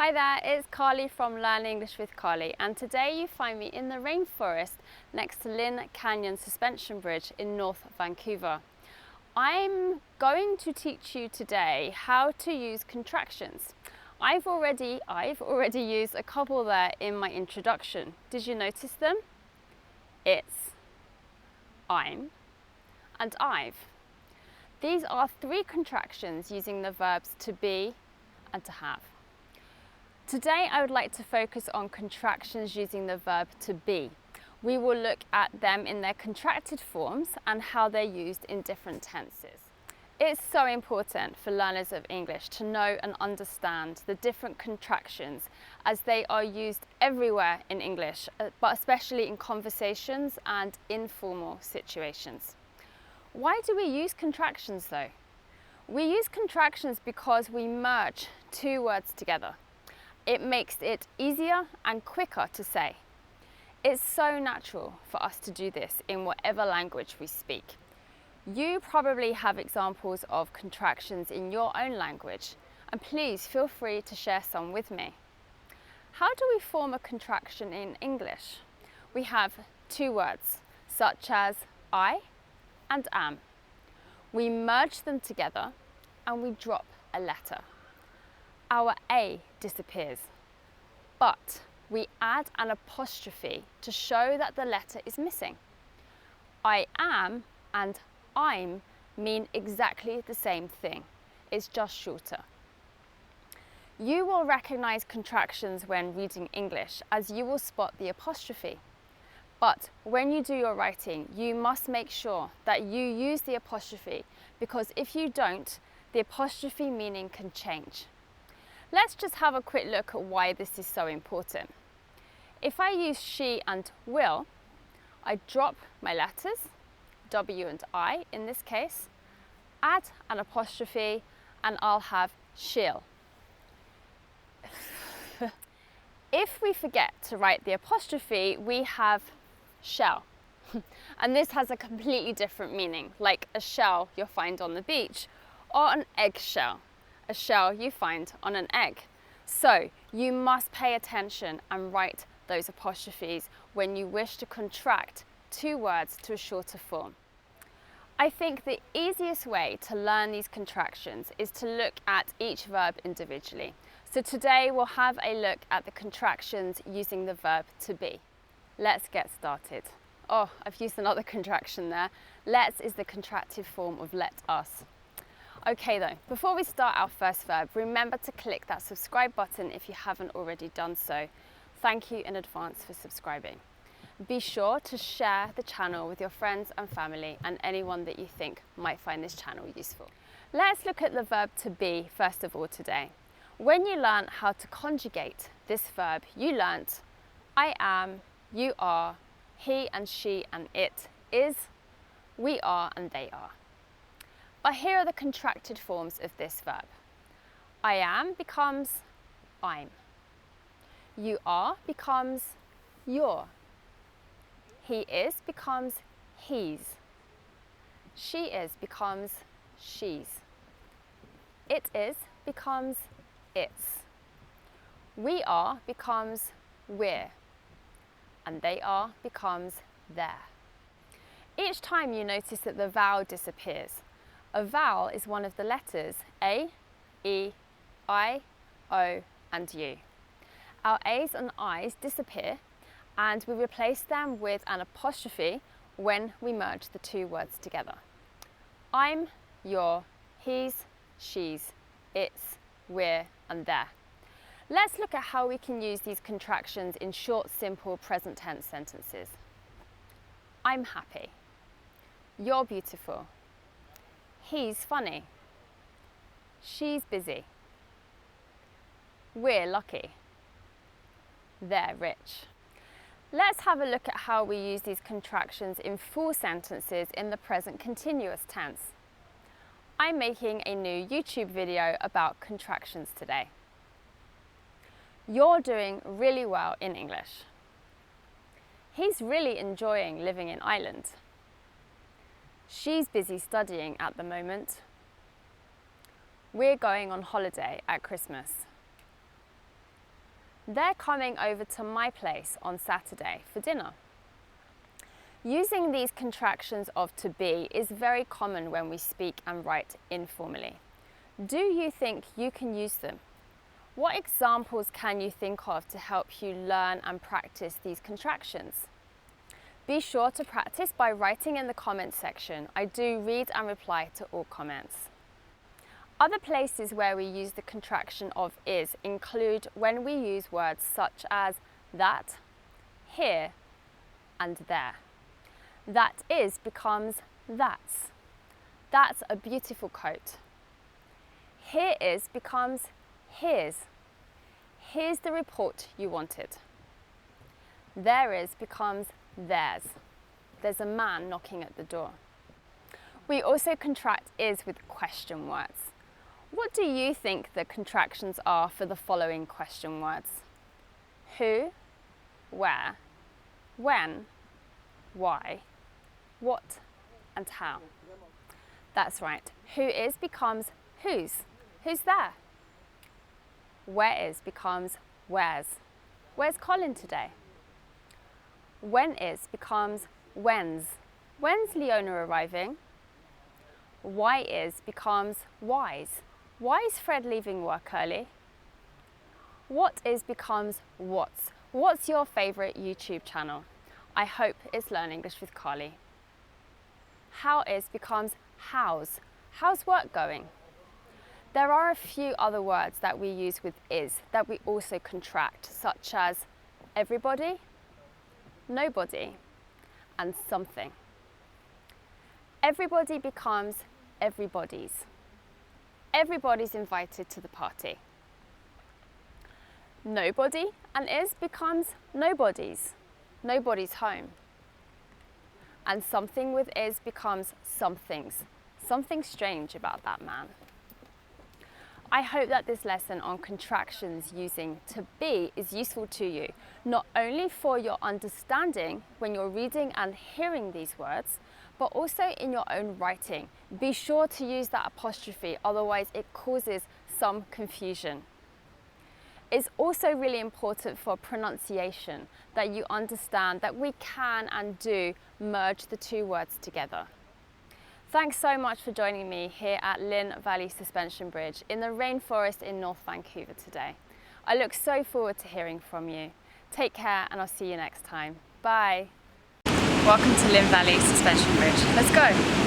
Hi there, it's Carly from Learn English with Carly, and today you find me in the rainforest next to Lynn Canyon Suspension Bridge in North Vancouver. I'm going to teach you today how to use contractions. I've already used a couple there in my introduction. Did you notice them? It's, I'm, and I've. These are three contractions using the verbs to be and to have. Today I would like to focus on contractions using the verb to be. We will look at them in their contracted forms and how they're used in different tenses. It's so important for learners of English to know and understand the different contractions as they are used everywhere in English, but especially in conversations and informal situations. Why do we use contractions though? We use contractions because we merge two words together. It makes it easier and quicker to say. It's so natural for us to do this in whatever language we speak. You probably have examples of contractions in your own language, and please feel free to share some with me. How do we form a contraction in English? We have two words, such as I and am. We merge them together and we drop a letter. Our A disappears, but we add an apostrophe to show that the letter is missing. I am and I'm mean exactly the same thing, it's just shorter. You will recognize contractions when reading English as you will spot the apostrophe. But when you do your writing, you must make sure that you use the apostrophe, because if you don't, the apostrophe meaning can change. Let's just have a quick look at why this is so important. If I use she and will, I drop my letters, W and I in this case, add an apostrophe, and I'll have she'll. If we forget to write the apostrophe, we have shell. And this has a completely different meaning, like a shell you'll find on the beach, or an eggshell, a shell you find on an egg. So you must pay attention and write those apostrophes when you wish to contract two words to a shorter form. I think the easiest way to learn these contractions is to look at each verb individually. So today we'll have a look at the contractions using the verb to be. Let's get started. Oh, I've used another contraction there. Let's is the contractive form of let us. Okay though, before we start our first verb, remember to click that subscribe button if you haven't already done so. Thank you in advance for subscribing. Be sure to share the channel with your friends and family and anyone that you think might find this channel useful. Let's look at the verb to be first of all today. When you learnt how to conjugate this verb, you learnt I am, you are, he and she and it is, we are and they are. But here are the contracted forms of this verb. I am becomes I'm. You are becomes you're. He is becomes he's. She is becomes she's. It is becomes it's. We are becomes we're. And they are becomes they're. Each time you notice that the vowel disappears. A vowel is one of the letters A, E, I, O and U. Our A's and I's disappear and we replace them with an apostrophe when we merge the two words together. I'm, you're, he's, she's, it's, we're and they're. Let's look at how we can use these contractions in short, simple present tense sentences. I'm happy. You're beautiful. He's funny. She's busy. We're lucky. They're rich. Let's have a look at how we use these contractions in full sentences in the present continuous tense. I'm making a new YouTube video about contractions today. You're doing really well in English. He's really enjoying living in Ireland. She's busy studying at the moment. We're going on holiday at Christmas. They're coming over to my place on Saturday for dinner. Using these contractions of to be is very common when we speak and write informally. Do you think you can use them? What examples can you think of to help you learn and practice these contractions? Be sure to practice by writing in the comments section. I do read and reply to all comments. Other places where we use the contraction of is include when we use words such as that, here, and there. That is becomes that's. That's a beautiful coat. Here is becomes here's. Here's the report you wanted. There is becomes theirs. There's a man knocking at the door. We also contract is with question words. What do you think the contractions are for the following question words? Who, where, when, why, what, and how. That's right. Who is becomes whose. Who's there? Where is becomes where's. Where's Colin today? When is becomes when's. When's Leona arriving? Why is becomes why's. Why is Fred leaving work early? What is becomes what's. What's your favourite YouTube channel? I hope it's Learn English with Carly. How is becomes how's. How's work going? There are a few other words that we use with is that we also contract, such as everybody, nobody, and something. Everybody becomes everybody's. Everybody's invited to the party. Nobody and is becomes nobody's. Nobody's home. And something with is becomes something's. Something strange about that man. I hope that this lesson on contractions using to be is useful to you, not only for your understanding when you're reading and hearing these words, but also in your own writing. Be sure to use that apostrophe, otherwise it causes some confusion. It's also really important for pronunciation that you understand that we can and do merge the two words together. Thanks so much for joining me here at Lynn Valley Suspension Bridge in the rainforest in North Vancouver today. I look so forward to hearing from you. Take care and I'll see you next time. Bye. Welcome to Lynn Valley Suspension Bridge. Let's go.